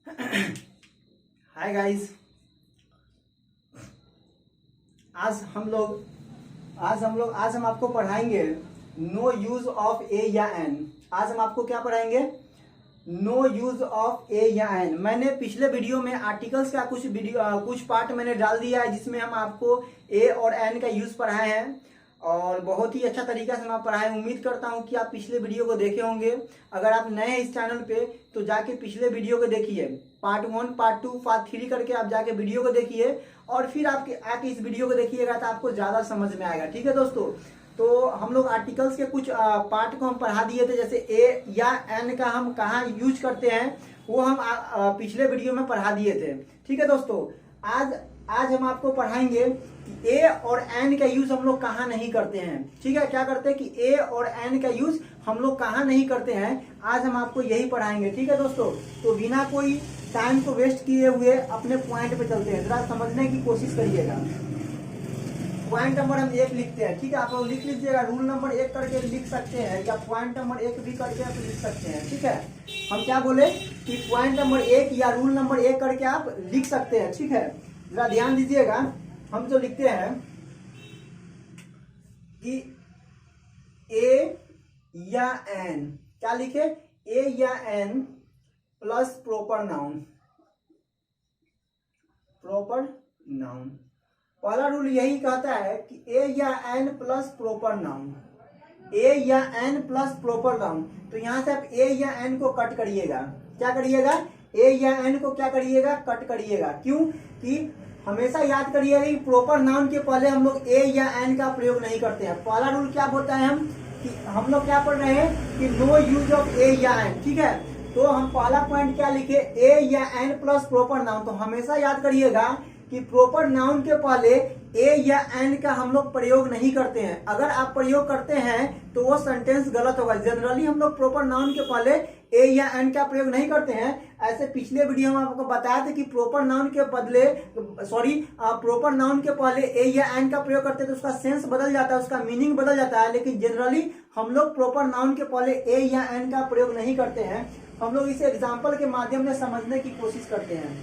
Hi guys. आज हम आपको पढ़ाएंगे नो यूज ऑफ ए या एन। आज हम आपको क्या पढ़ाएंगे? नो यूज ऑफ ए या एन। मैंने पिछले वीडियो में आर्टिकल्स का कुछ पार्ट मैंने डाल दिया है जिसमें हम आपको ए और एन का यूज पढ़ाए हैं और बहुत ही अच्छा तरीका से हम पढ़ाए। उम्मीद करता हूं कि आप पिछले वीडियो को देखे होंगे। अगर आप नए हैं इस चैनल पे तो जाके पिछले वीडियो को देखिए, पार्ट 1, पार्ट 2, पार्ट 3 करके आप जाके वीडियो को देखिए और फिर आके इस वीडियो को देखिएगा तो आपको ज्यादा समझ में आएगा। ठीक है दोस्तों, तो हम लोग आर्टिकल्स के कुछ पार्ट को हम पढ़ा दिए थे, जैसे ए या एन का हम कहाँ यूज करते हैं वो हम पिछले वीडियो में पढ़ा दिए थे। ठीक है दोस्तों, आज हम आपको पढ़ाएंगे कि ए और एन का यूज हम लोग कहाँ नहीं करते हैं। ठीक है, क्या करते हैं कि ए और एन का यूज हम लोग कहाँ नहीं करते हैं, आज हम आपको यही पढ़ाएंगे। ठीक है दोस्तों, तो बिना कोई टाइम को वेस्ट किए हुए अपने पॉइंट पे चलते हैं, जरा समझने की कोशिश करिएगा। पॉइंट नंबर हम 1 लिखते हैं। ठीक है, आप लोग लिख लीजिएगा, रूल नंबर 1 करके लिख सकते हैं या पॉइंट नंबर 1 भी करके आप लिख सकते हैं। ठीक है, हम क्या बोले कि पॉइंट नंबर 1 या रूल नंबर 1 करके आप लिख सकते हैं। ठीक है, जरा ध्यान दीजिएगा। हम जो लिखते हैं कि ए या एन, क्या लिखे? ए या एन प्लस प्रॉपर नाउन। पहला रूल यही कहता है कि ए या an plus proper noun. A या एन प्लस प्रॉपर नाउन, तो यहां से आप ए या एन को कट करिएगा। क्या करिएगा? ए या एन को क्या करिएगा? कट करिएगा। क्यों? कि हमेशा याद करिएगा कि प्रॉपर नाउन के पहले हम लोग ए या एन का प्रयोग नहीं करते हैं। पहला रूल क्या बोलता है हम लोग क्या पढ़ रहे हैं कि नो यूज ऑफ ए या एन। ठीक है, तो हम पहला पॉइंट क्या लिखे? ए या एन प्लस प्रॉपर नाउन। तो हमेशा याद करिएगा कि प्रॉपर नाउन के पहले ए या एन का हम लोग प्रयोग नहीं करते हैं। अगर आप प्रयोग करते हैं तो वो सेंटेंस गलत होगा। जनरली हम लोग प्रॉपर नाउन के पहले ए या एन का प्रयोग नहीं करते हैं। ऐसे पिछले वीडियो में आपको बताया था कि प्रॉपर नाउन के पहले ए या एन का प्रयोग करते हैं तो उसका सेंस बदल जाता है, उसका मीनिंग बदल जाता है। लेकिन जनरली हम लोग प्रॉपर नाउन के पहले ए या एन का प्रयोग नहीं करते हैं। हम लोग इसे एग्जाम्पल के माध्यम से समझने की कोशिश करते हैं।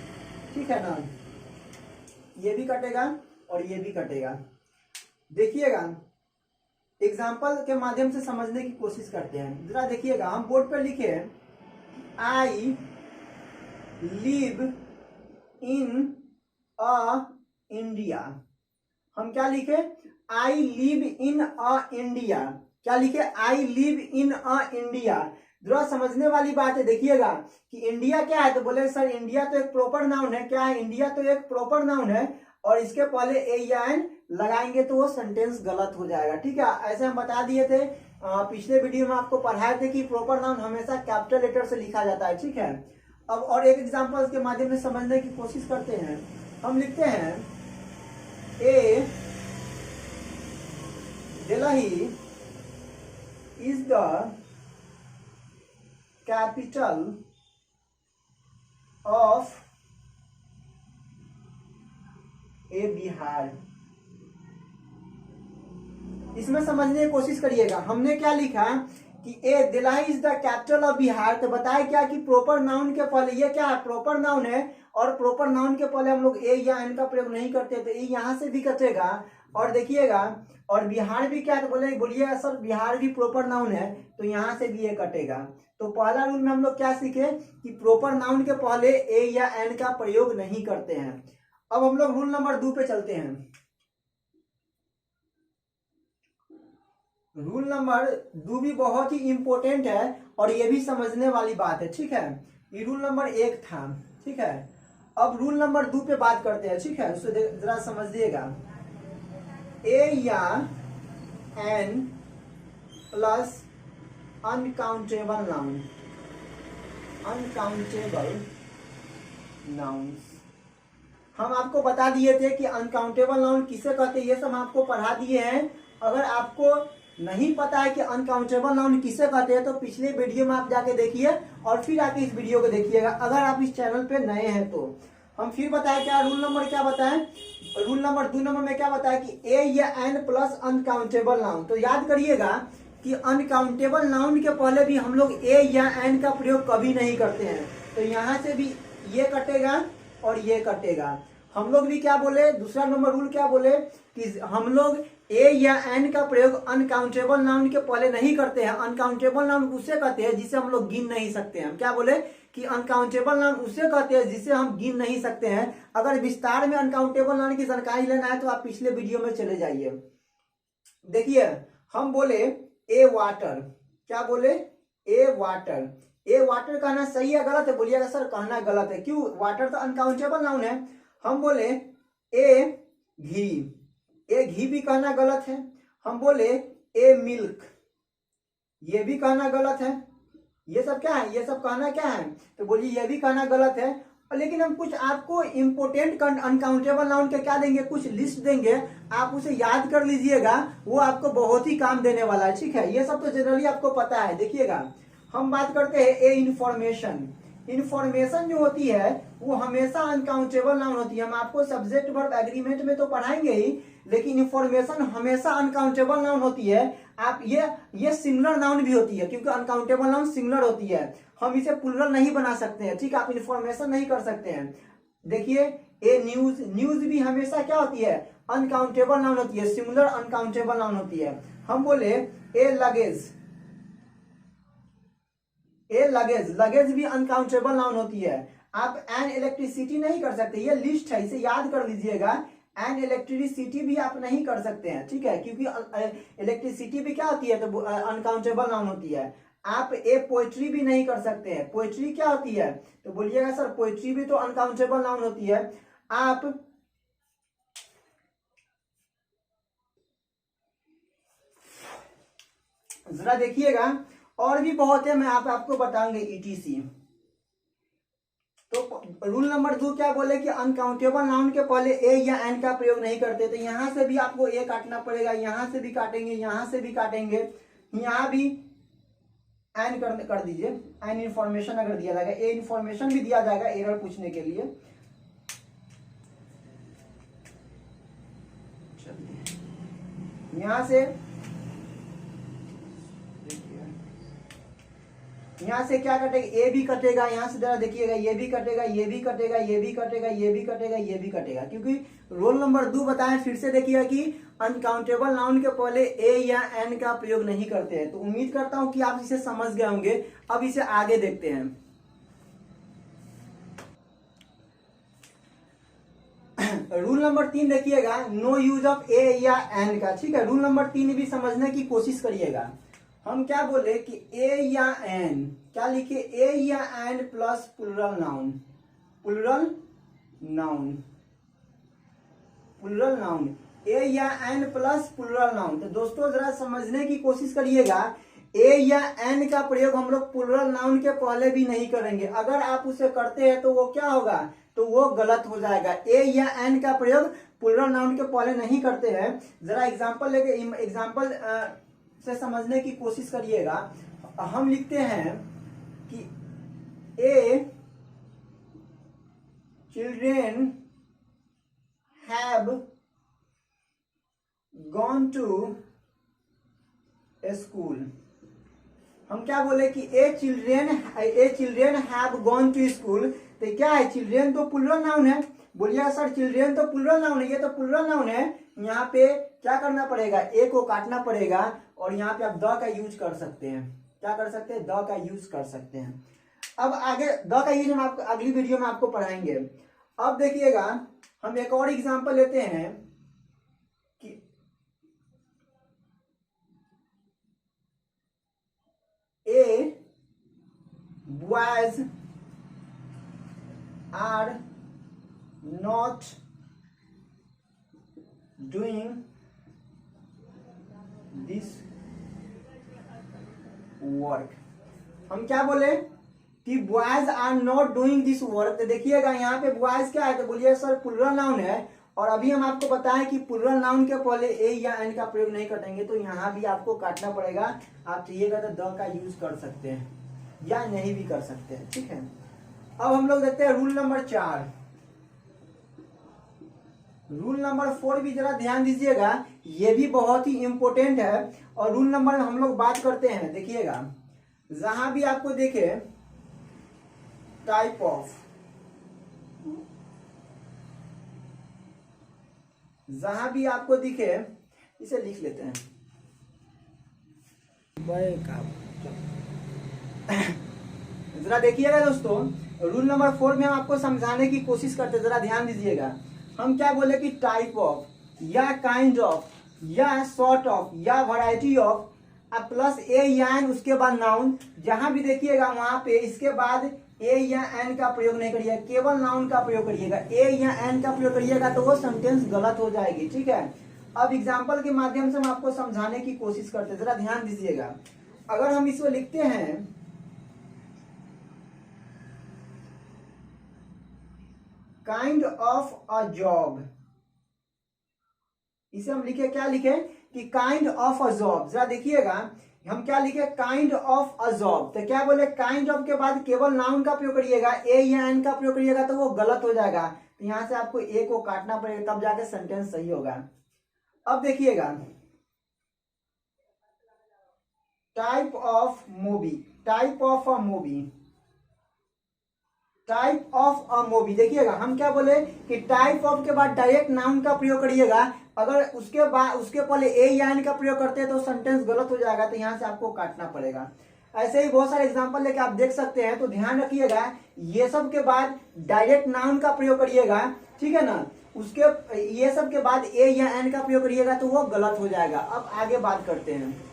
ठीक है ना, ये भी कटेगा और ये भी कटेगा। देखिएगा, एग्जाम्पल के माध्यम से समझने की कोशिश करते हैं। जरा देखिएगा, हम बोर्ड पर लिखे I live in a India. हम क्या लिखे? I live in a India. क्या लिखे? I live in a India. जरा समझने वाली बात है। देखिएगा कि इंडिया क्या है, तो बोले सर इंडिया तो एक प्रॉपर नाउन है। क्या है? इंडिया तो एक प्रॉपर नाउन है और इसके पहले ए या एन लगाएंगे तो वो सेंटेंस गलत हो जाएगा। ठीक है, ऐसे हम बता दिए थे पिछले वीडियो में, आपको पढ़ाए थे कि प्रॉपर नाउन हमेशा कैपिटल लेटर से लिखा जाता है। ठीक है, अब और एक एग्जांपल के माध्यम से समझने की कोशिश करते हैं। हम लिखते हैं A Delhi is the capital of A Bihar. इसमें समझने की कोशिश करिएगा। हमने क्या लिखा कि A Delhi is the capital of Bihar, तो बताया क्या कि प्रॉपर नाउन के पहले, ये क्या है? प्रॉपर नाउन है और प्रॉपर नाउन के पहले हम लोग ए या एन का प्रयोग नहीं करते, तो ए यहां से भी कटेगा। और देखिएगा, और बिहार भी क्या है, तो बोलिएगा सर बिहार भी प्रॉपर नाउन है, तो यहां से भी ये कटेगा। तो पहला रूल में हम लोग क्या सीखे कि प्रॉपर नाउन के पहले ए या एन का प्रयोग नहीं करते हैं। अब हम लोग रूल नंबर 2 पे चलते हैं। रूल नंबर 2 भी बहुत ही इंपॉर्टेंट है और ये भी समझने वाली बात है। ठीक है, ये रूल नंबर 1 था। ठीक है, अब रूल नंबर 2 पे बात करते हैं। ठीक है, उसे जरा समझिएगा। ए या एन प्लस अनकाउंटेबल नाउन्स। हम आपको बता दिए थे कि अनकाउंटेबल नाउन किसे कहते हैं, ये सब हम आपको पढ़ा दिए हैं। अगर आपको नहीं पता है कि अनकाउंटेबल नाउन किसे कहते हैं तो पिछले वीडियो में आप जाके देखिए और फिर आके इस वीडियो को देखिएगा, अगर आप इस चैनल पे नए हैं तो। हम फिर बताए क्या रूल नंबर क्या बताएं? रूल नंबर 2 नंबर में क्या बताया कि ए या एन प्लस अनकाउंटेबल नाउन। तो याद करिएगा कि अनकाउंटेबल नाउन के पहले भी हम लोग ए या एन का प्रयोग कभी नहीं करते हैं। तो यहाँ से भी ये कटेगा और ये कटेगा। हम लोग भी क्या बोले, दूसरा नंबर रूल क्या बोले कि हम लोग ए या एन का प्रयोग अनकाउंटेबल नाउन के पहले नहीं करते हैं। अनकाउंटेबल नाउन उसे कहते हैं जिसे हम लोग गिन नहीं सकते हैं। हम क्या बोले कि अनकाउंटेबल नाउन उसे कहते हैं जिसे हम गिन नहीं सकते हैं। अगर विस्तार में अनकाउंटेबल नाउन की जानकारी लेना है तो आप पिछले वीडियो में चले जाइए। देखिए हम बोले ए वाटर, क्या बोले, ए वाटर। ए वाटर कहना सही है गलत है, बोलिएगा सर कहना गलत है, क्यों, वाटर तो अनकाउंटेबल नाउन है। हम बोले ए घी, ए घी भी कहना गलत है। हम बोले ए मिल्क, ये भी कहना गलत है। ये सब क्या है, ये सब कहना क्या है, तो बोलिए ये भी कहना गलत है। लेकिन हम कुछ आपको इंपोर्टेंट अनकाउंटेबल नाउन के क्या देंगे, कुछ लिस्ट देंगे, आप उसे याद कर लीजिएगा, वो आपको बहुत ही काम देने वाला है, ठीक है। ये सब तो जनरली आपको पता है। देखिएगा हम बात करते हैं ए इंफॉर्मेशन। इंफॉर्मेशन जो होती है वो हमेशा अनकाउंटेबल नाउन होती है। हम आपको सब्जेक्ट वर्ब एग्रीमेंट में तो पढ़ाएंगे ही, लेकिन इंफॉर्मेशन हमेशा अनकाउंटेबल नाउन होती है। आप ये सिंगुलर नाउन भी होती है, क्योंकि अनकाउंटेबल नाउन सिंगुलर होती है, हम इसे प्लूरल नहीं बना सकते हैं, ठीक है। आप इंफॉर्मेशन नहीं कर सकते हैं। देखिए ए न्यूज, न्यूज भी हमेशा क्या होती है, अनकाउंटेबल नाउन होती है, सिंगुलर अनकाउंटेबल नाउन होती है। हम बोले ए लगेज, ए लगेज, लगेज भी अनकाउंटेबल नाउन होती है। आप एन इलेक्ट्रिसिटी नहीं कर सकते, ये लिस्ट है, इसे याद कर लीजिएगा। एन इलेक्ट्रिसिटी भी आप नहीं कर सकते हैं, ठीक है, क्योंकि इलेक्ट्रिसिटी भी क्या होती है, तो अनकाउंटेबल नाउन होती है। आप ए पोएट्री भी नहीं कर सकते हैं। पोएट्री क्या होती है, तो बोलिएगा सर पोएट्री भी तो अनकाउंटेबल नाउन होती है। आप जरा देखिएगा और भी बहुत है, मैं आपको बताऊंगे ईटीसी। तो रूल नंबर 2 क्या बोले कि अनकाउंटेबल नाउन के पहले ए या एन का प्रयोग नहीं करते। तो यहां से भी आपको ए काटना पड़ेगा, यहां से भी काटेंगे, यहां से भी काटेंगे, यहां भी एन कर दीजिए। एन इंफॉर्मेशन अगर दिया जाएगा, ए इंफॉर्मेशन भी दिया जाएगा एरर पूछने के लिए। यहां से क्या कटेगा, ए भी कटेगा, यहां से जरा देखिएगा, ये भी कटेगा, ये भी कटेगा, ये भी कटेगा, ये भी कटेगा, ये भी कटेगा, क्योंकि रोल नंबर 2 बताएं फिर से देखिएगा कि अनकाउंटेबल नाउन के पहले ए या एन का प्रयोग नहीं करते हैं। तो उम्मीद करता हूं कि आप इसे समझ गए होंगे। अब इसे आगे देखते हैं। रूल नंबर 3 देखिएगा, नो यूज ऑफ ए या एन का, ठीक है। रूल नंबर 3 भी समझने की कोशिश करिएगा। हम क्या बोले कि ए या एन, क्या लिखे, ए या an plus plural noun, plural noun, plural noun, A या एन प्लस प्लूरल नाउन। तो दोस्तों जरा समझने की कोशिश करिएगा, ए या एन का प्रयोग हम लोग प्लूरल नाउन के पहले भी नहीं करेंगे। अगर आप उसे करते हैं तो वो क्या होगा, तो वो गलत हो जाएगा। ए या एन का प्रयोग प्लूरल नाउन के पहले नहीं करते हैं। जरा एग्जांपल लेके एग्जांपल से समझने की कोशिश करिएगा। हम लिखते हैं कि A children have gone to school. हम क्या बोले कि A children have gone to school. तो क्या है, चिल्ड्रेन तो प्लूरल नाउन है, बोलिए सर चिल्ड्रेन तो प्लूरल नाउन है, ये तो प्लूरल नाउन है। यहाँ पे क्या करना पड़ेगा, ए को काटना पड़ेगा और यहाँ पे आप द का यूज कर सकते हैं। क्या कर सकते हैं, द का यूज कर सकते हैं। अब आगे द का यूज हम आपको अगली वीडियो में आपको पढ़ाएंगे। अब देखिएगा हम एक और एग्जांपल लेते हैं कि A boys are not doing this work. हम क्या बोले कि boys are not doing this work. तो देखिएगा यहाँ पे बॉयज क्या है, तो बोलिए सर प्लूरल नाउन है। और अभी हम आपको बताएं कि प्लूरल नाउन के पहले ए या एन का प्रयोग नहीं करेंगे, तो यहाँ भी आपको काटना पड़ेगा। आप चाहिएगा तो द का यूज कर सकते हैं या नहीं भी कर सकते हैं, ठीक है। अब हम लोग देखते हैं रूल नंबर 4। रूल नंबर 4 भी जरा ध्यान दीजिएगा, ये भी बहुत ही इंपॉर्टेंट है। और रूल नंबर हम लोग बात करते हैं, देखिएगा जहां भी आपको देखे टाइप ऑफ, जहां भी आपको दिखे इसे लिख लेते हैं। जरा देखिएगा दोस्तों, रूल नंबर 4 में हम आपको समझाने की कोशिश करते हैं, जरा ध्यान दीजिएगा। हम क्या बोले कि टाइप ऑफ या काइंड ऑफ या सॉर्ट ऑफ या वैरायटी ऑफ प्लस ए या एन, उसके बाद नाउन। जहां भी देखिएगा वहां पे इसके बाद ए या एन का प्रयोग नहीं करिएगा, केवल नाउन का प्रयोग करिएगा। ए या एन का प्रयोग करिएगा तो वो सेंटेंस गलत हो जाएगी, ठीक है। अब एग्जाम्पल के माध्यम से हम आपको समझाने की कोशिश करते हैं, जरा ध्यान दीजिएगा। अगर हम इसको लिखते हैं काइंड ऑफ अ जॉब, इसे हम लिखे, क्या लिखे कि काइंड ऑफ अ जॉब। जरा देखिएगा हम क्या लिखे, काइंड ऑफ अ जॉब। तो क्या बोले, काइंड ऑफ के बाद केवल नाउन का प्रयोग करिएगा, ए या एन का प्रयोग करिएगा तो वो गलत हो जाएगा। तो यहां से आपको ए को काटना पड़ेगा, तब जाके सेंटेंस सही होगा। अब देखिएगा type of movie, type of a movie, type of a movie. देखिएगा हम क्या बोले कि टाइप ऑफ के बाद डायरेक्ट नाउन का प्रयोग करिएगा। अगर उसके बाद उसके पहले ए या एन का प्रयोग करते हैं तो सेंटेंस गलत हो जाएगा, तो यहां से आपको काटना पड़ेगा। ऐसे ही बहुत सारे एग्जांपल लेके आप देख सकते हैं, तो ध्यान रखिएगा ये सब के बाद डायरेक्ट नाउन का प्रयोग करिएगा, ठीक है ना। उसके ये सब के बाद ए या एन का प्रयोग करिएगा तो वो गलत हो जाएगा। अब आगे बात करते हैं,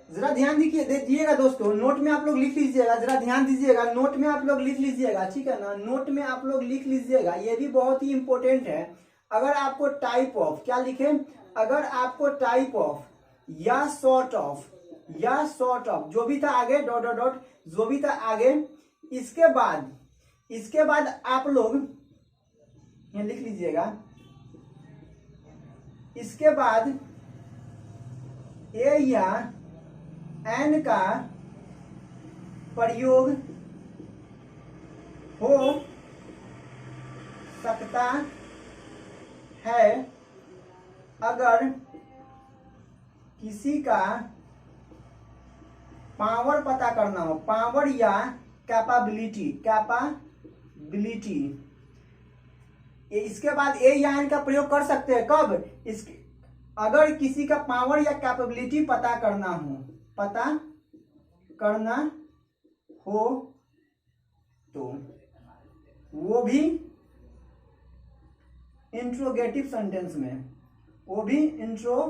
जरा ध्यान दीजिएगा दोस्तों, नोट में आप लोग लिख लीजिएगा, जरा ध्यान दीजिएगा, नोट में आप लोग लिख लीजिएगा, ठीक है ना। नोट में आप लोग लिख लीजिएगा, ये भी बहुत ही इंपॉर्टेंट है। अगर आपको टाइप ऑफ, क्या लिखे, अगर आपको टाइप ऑफ या सॉर्ट ऑफ या सॉर्ट ऑफ जो भी था आगे, डॉट डॉट डॉट जो भी था आगे, इसके बाद आप लोग ये लिख लीजिएगा, इसके बाद ए या एन का प्रयोग हो सकता है अगर किसी का पावर पता करना हो, पावर या कैपेबिलिटी, कैपेबिलिटी। इसके बाद ए या एन का प्रयोग कर सकते हैं कब, इसके अगर किसी का पावर या कैपेबिलिटी पता करना हो, पता करना हो तो वो भी इंट्रोगेटिव सेंटेंस में, वो भी इंट्रोगेटिव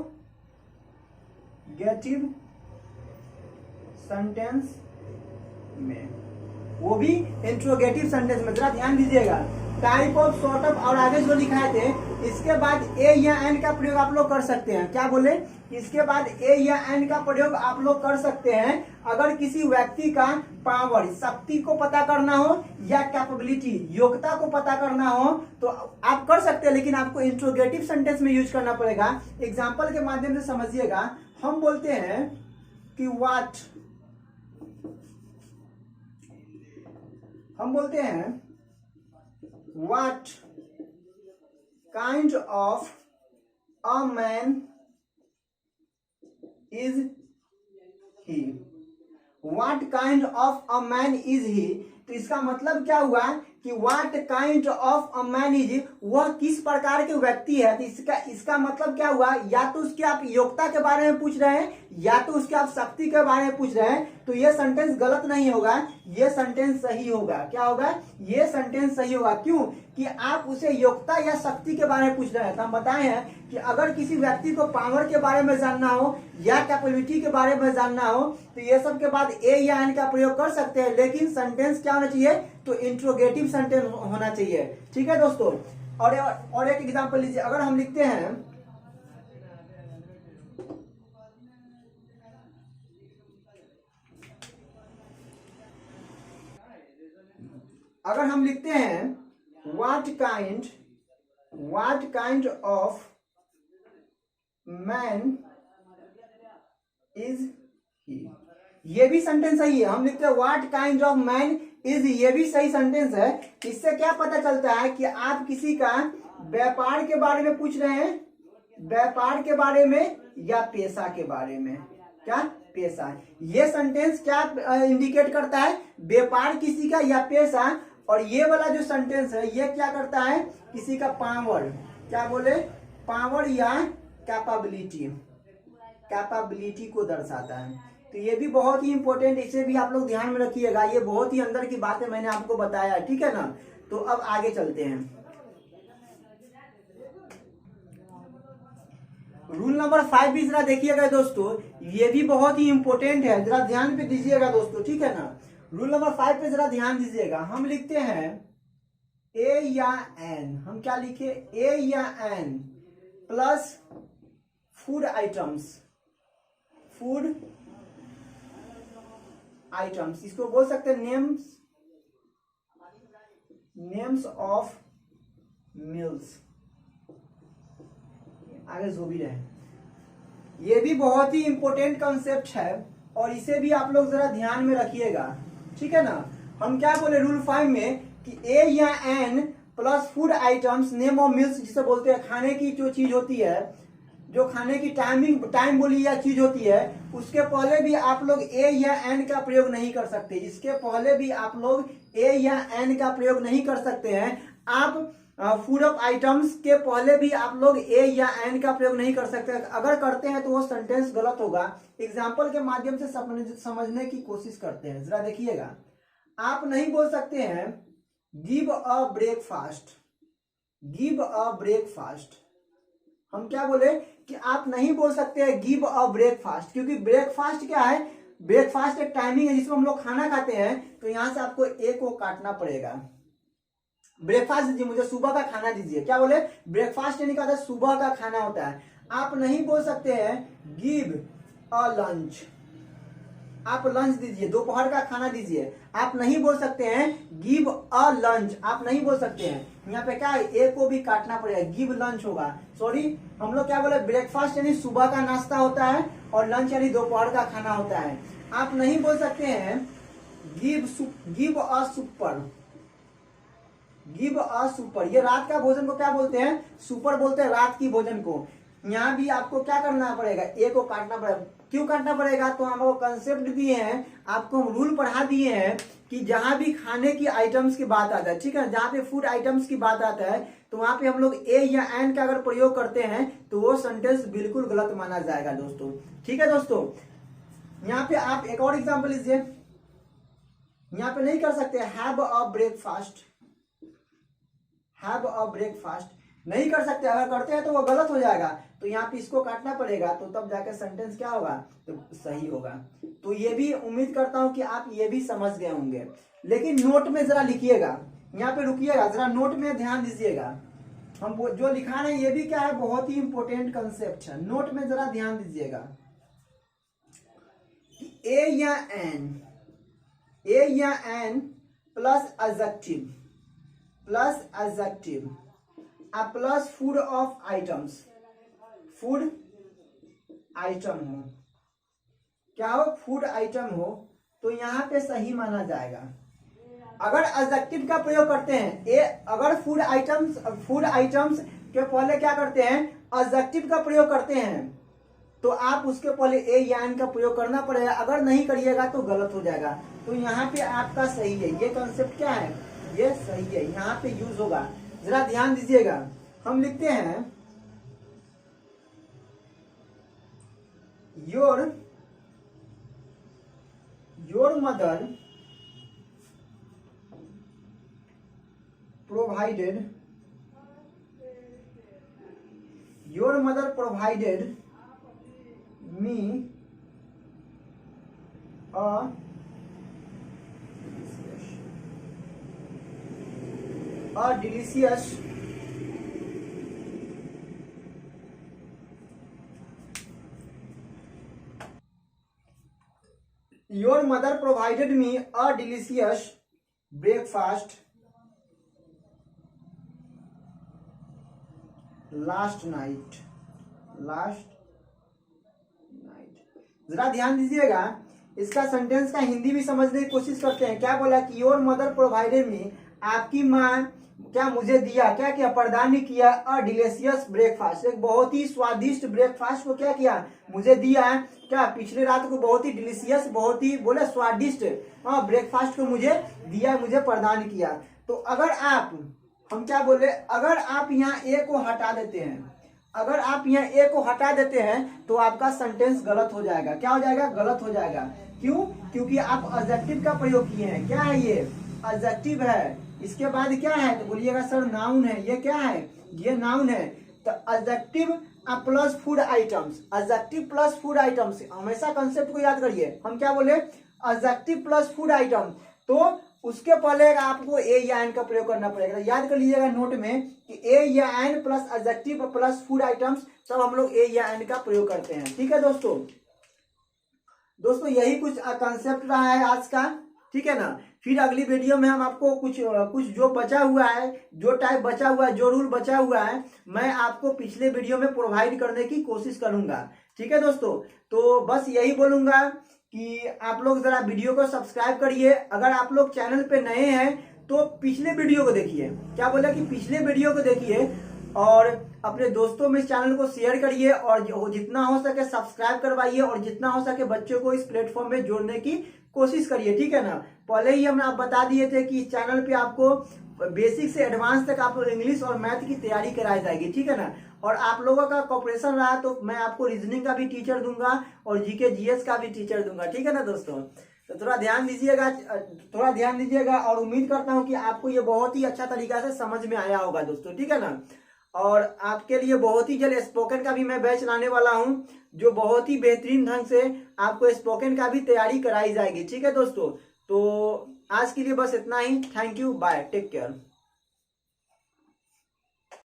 सेंटेंस में, वो भी इंट्रोगेटिव सेंटेंस में। जरा ध्यान दीजिएगा, टाइप ऑफ, सॉर्ट ऑफ और आगे जो लिखाए थे, इसके बाद ए या एन का प्रयोग आप लोग कर सकते हैं। क्या बोले, इसके बाद ए या एन का प्रयोग आप लोग कर सकते हैं अगर किसी व्यक्ति का पावर, शक्ति को पता करना हो या कैपेबिलिटी, योग्यता को पता करना हो तो आप कर सकते हैं, लेकिन आपको इंट्रोगेटिव सेंटेंस में यूज करना पड़ेगा। एग्जाम्पल के माध्यम से समझिएगा, हम बोलते हैं कि व्हाट, हम बोलते हैं what kind of a man is he, what kind of a man is he. तो इसका मतलब क्या हुआ कि what kind of a man is, वह किस प्रकार के व्यक्ति है। तो इसका मतलब क्या हुआ, या तो उसके आप योग्यता के बारे में पूछ रहे हैं या तो उसके आप शक्ति के बारे में पूछ रहे हैं, तो ये सेंटेंस गलत नहीं होगा, ये सेंटेंस सही होगा। क्या होगा, ये सेंटेंस सही होगा। क्यों कि आप उसे योग्यता या शक्ति के बारे में पूछ रहे हैं। तो हम बताए हैं कि अगर किसी व्यक्ति को पावर के बारे में जानना हो या कैपेबिलिटी के बारे में जानना हो तो ये सब के बाद ए या एन का प्रयोग कर सकते हैं, लेकिन सेंटेंस क्या होना चाहिए, तो इंट्रोगेटिव सेंटेंस होना चाहिए, ठीक है दोस्तों। और एक एग्जांपल लीजिए, अगर हम लिखते हैं what kind of man is he, ये भी सेंटेंस सही है। हम लिखते हैं what kind of man is, ये भी सही सेंटेंस है। इससे क्या पता चलता है कि आप किसी का व्यापार के बारे में पूछ रहे हैं, व्यापार के बारे में या पेशा के बारे में, क्या पेशा। ये सेंटेंस क्या इंडिकेट करता है, व्यापार किसी का या पेशा। और ये वाला जो सेंटेंस है ये क्या करता है, किसी का पावर, क्या बोले, पावर या कैपेबिलिटी, कैपेबिलिटी को दर्शाता है। तो ये भी बहुत ही इंपॉर्टेंट, इसे भी आप लोग ध्यान में रखिएगा, ये बहुत ही अंदर की बात है, मैंने आपको बताया, ठीक है ना। तो अब आगे चलते हैं। रूल नंबर 5 भी जरा देखिएगा दोस्तों, ये भी बहुत ही इंपॉर्टेंट है, जरा ध्यान पे दीजिएगा दोस्तों, ठीक है ना। रूल नंबर 5 पे जरा ध्यान दीजिएगा। हम लिखते हैं ए या एन, हम क्या लिखे, ए या an plus food items, food items, इसको बोल सकते हैं नेम्स, नेम्स ऑफ मिल्स, आगे जो भी रहे। ये भी बहुत ही इंपॉर्टेंट कंसेप्ट है और इसे भी आप लोग जरा ध्यान में रखिएगा, ठीक है ना। हम क्या बोले रूल 5 में कि ए या an plus food items name of meals, जिसे बोलते हैं खाने की जो चीज होती है, जो खाने की टाइम बोली या चीज होती है, उसके पहले भी आप लोग ए या एन का प्रयोग नहीं कर सकते, इसके पहले भी आप लोग ए या एन का प्रयोग नहीं कर सकते हैं। आप फूड ऑफ आइटम्स के पहले भी आप लोग ए या एन का प्रयोग नहीं कर सकते, अगर करते हैं तो वो सेंटेंस गलत होगा। एग्जाम्पल के माध्यम से समझने की कोशिश करते हैं, जरा देखिएगा। आप नहीं बोल सकते हैं give a breakfast, give a breakfast, हम क्या बोले कि आप नहीं बोल सकते हैं गिव अ ब्रेकफास्ट, क्योंकि ब्रेकफास्ट क्या है, ब्रेकफास्ट एक टाइमिंग है जिसमें हम लोग खाना खाते हैं। तो यहां से आपको ए को काटना पड़ेगा, ब्रेकफास्ट दीजिए, मुझे सुबह का खाना दीजिए, क्या बोले, ब्रेकफास्ट यानी क्या, सुबह का खाना होता है। आप नहीं बोल सकते हैं गिव अ लंच, आप लंच दीजिए, दोपहर का खाना दीजिए। आप नहीं बोल सकते हैं गिव अ लंच, आप नहीं बोल सकते हैं, यहाँ पे क्या है, ए को भी काटना पड़ेगा, गिव लंच होगा। सॉरी, हम लोग क्या बोले, ब्रेकफास्ट यानी सुबह का नाश्ता होता है और लंच यानी दोपहर का खाना होता है। आप नहीं बोल सकते हैं give a super, give a super, ये रात का भोजन को क्या बोलते हैं, सुपर बोलते हैं रात की भोजन को। यहाँ भी आपको क्या करना पड़ेगा, ए को काटना पड़ेगा। क्यों काटना पड़ेगा, तो हमको कंसेप्ट दिए हैं, आपको हम रूल पढ़ा दिए हैं कि जहां भी खाने की आइटम्स की बात आता है, ठीक है, जहां पे फूड आइटम्स की बात आता है, तो वहां पे हम लोग ए या एन का अगर प्रयोग करते हैं तो वो सेंटेंस बिल्कुल गलत माना जाएगा दोस्तों, ठीक है दोस्तों। यहाँ पे आप एक और एग्जाम्पल लीजिए, यहाँ पे नहीं कर सकते have a breakfast, have a breakfast नहीं कर सकते, अगर करते हैं तो वो गलत हो जाएगा। तो यहाँ पे इसको काटना पड़ेगा, तो तब जाकर सेंटेंस क्या होगा, तो सही होगा। तो ये भी उम्मीद करता हूं कि आप ये भी समझ गए होंगे, लेकिन नोट में जरा लिखिएगा, यहाँ पे रुकिएगा, जरा नोट में ध्यान दीजिएगा। हम जो लिखा रहे हैं ये भी क्या है, बहुत ही इंपॉर्टेंट कंसेप्ट है, नोट में जरा ध्यान दीजिएगा। ए या एन, ए या an plus adjective, plus adjective, plus food of items, food item हो, क्या हो, फूड आइटम हो, तो यहां पे सही माना जाएगा। अगर एडजेक्टिव का प्रयोग करते हैं, अगर फूड आइटम्स के पहले क्या करते हैं, एडजेक्टिव का प्रयोग करते हैं, तो आप उसके पहले ए या एन का प्रयोग करना पड़ेगा, अगर नहीं करिएगा तो गलत हो जाएगा। तो यहाँ पे आपका सही है, ये कंसेप्ट क्या है, ये सही है, यहाँ पे यूज होगा, जरा ध्यान दीजिएगा। हम लिखते हैं your mother provided, your mother provided me a delicious your mother provided me a delicious breakfast last night, जरा ध्यान दीजिएगा, इसका सेंटेंस का हिंदी भी समझने की कोशिश करते हैं। क्या बोला कि योर मदर प्रोवाइडेड मी, आपकी माँ क्या मुझे दिया, क्या किया, प्रदान किया अ डिलीशियस ब्रेकफास्ट, एक बहुत ही स्वादिष्ट ब्रेकफास्ट को क्या किया, मुझे दिया है। क्या पिछले रात को बहुत ही डिलीशियस, बहुत ही बोले स्वादिष्ट ब्रेकफास्ट को मुझे दिया, मुझे प्रदान किया। तो अगर आप, हम क्या बोले, अगर आप यहाँ ए को हटा देते हैं, अगर आप यहाँ ए को हटा देते हैं तो आपका सेंटेंस गलत हो जाएगा। क्या हो जाएगा, गलत हो जाएगा। क्यों, क्योंकि आप एडजेक्टिव का प्रयोग किए हैं। क्या है ये, एडजेक्टिव है। इसके बाद क्या है, तो बोलिएगा सर नाउन है। ये क्या है, ये नाउन है। तो adjective plus food items, adjective plus food items, हमेशा कंसेप्ट को याद करिए। हम क्या बोले, एडजेक्टिव प्लस फूड आइटम, तो उसके पहले आपको ए या एन का प्रयोग करना पड़ेगा। याद कर लीजिएगा नोट में कि ए या an plus adjective plus food items, सब हम लोग ए या एन का प्रयोग करते हैं। ठीक है दोस्तों, दोस्तों यही कुछ कंसेप्ट रहा है आज का। ठीक है ना, फिर अगली वीडियो में हम आपको कुछ जो बचा हुआ है, जो टाइप बचा हुआ है, जो रूल बचा हुआ है, मैं आपको पिछले वीडियो में प्रोवाइड करने की कोशिश करूंगा। ठीक है दोस्तों, तो बस यही बोलूंगा कि आप लोग जरा वीडियो को सब्सक्राइब करिए। अगर आप लोग चैनल पे नए हैं तो पिछले वीडियो को देखिए। क्या बोला कि पिछले वीडियो को देखिए और अपने दोस्तों में इस चैनल को शेयर करिए और जितना हो सके सब्सक्राइब करवाइए और जितना हो सके बच्चों को इस प्लेटफॉर्म में जोड़ने की कोशिश करिए। ठीक है ना, पहले ही हम आप बता दिए थे कि इस चैनल पे आपको बेसिक से एडवांस तक आपको इंग्लिश और मैथ की तैयारी कराई जाएगी। ठीक है ना, और आप लोगों का कॉपरेशन रहा तो मैं आपको रीजनिंग का भी टीचर दूंगा और जीके जीएस का भी टीचर दूंगा। ठीक है ना दोस्तों, तो थोड़ा ध्यान दीजिएगा, थोड़ा ध्यान दीजिएगा और उम्मीद करता हूँ कि आपको ये बहुत ही अच्छा तरीका से समझ में आया होगा दोस्तों। ठीक है ना, और आपके लिए बहुत ही जल्द स्पोकन का भी मैं बैच लाने वाला हूँ, जो बहुत ही बेहतरीन ढंग से आपको स्पोकन का भी तैयारी कराई जाएगी। ठीक है दोस्तों, तो आज के लिए बस इतना ही। Thank you, bye, take care.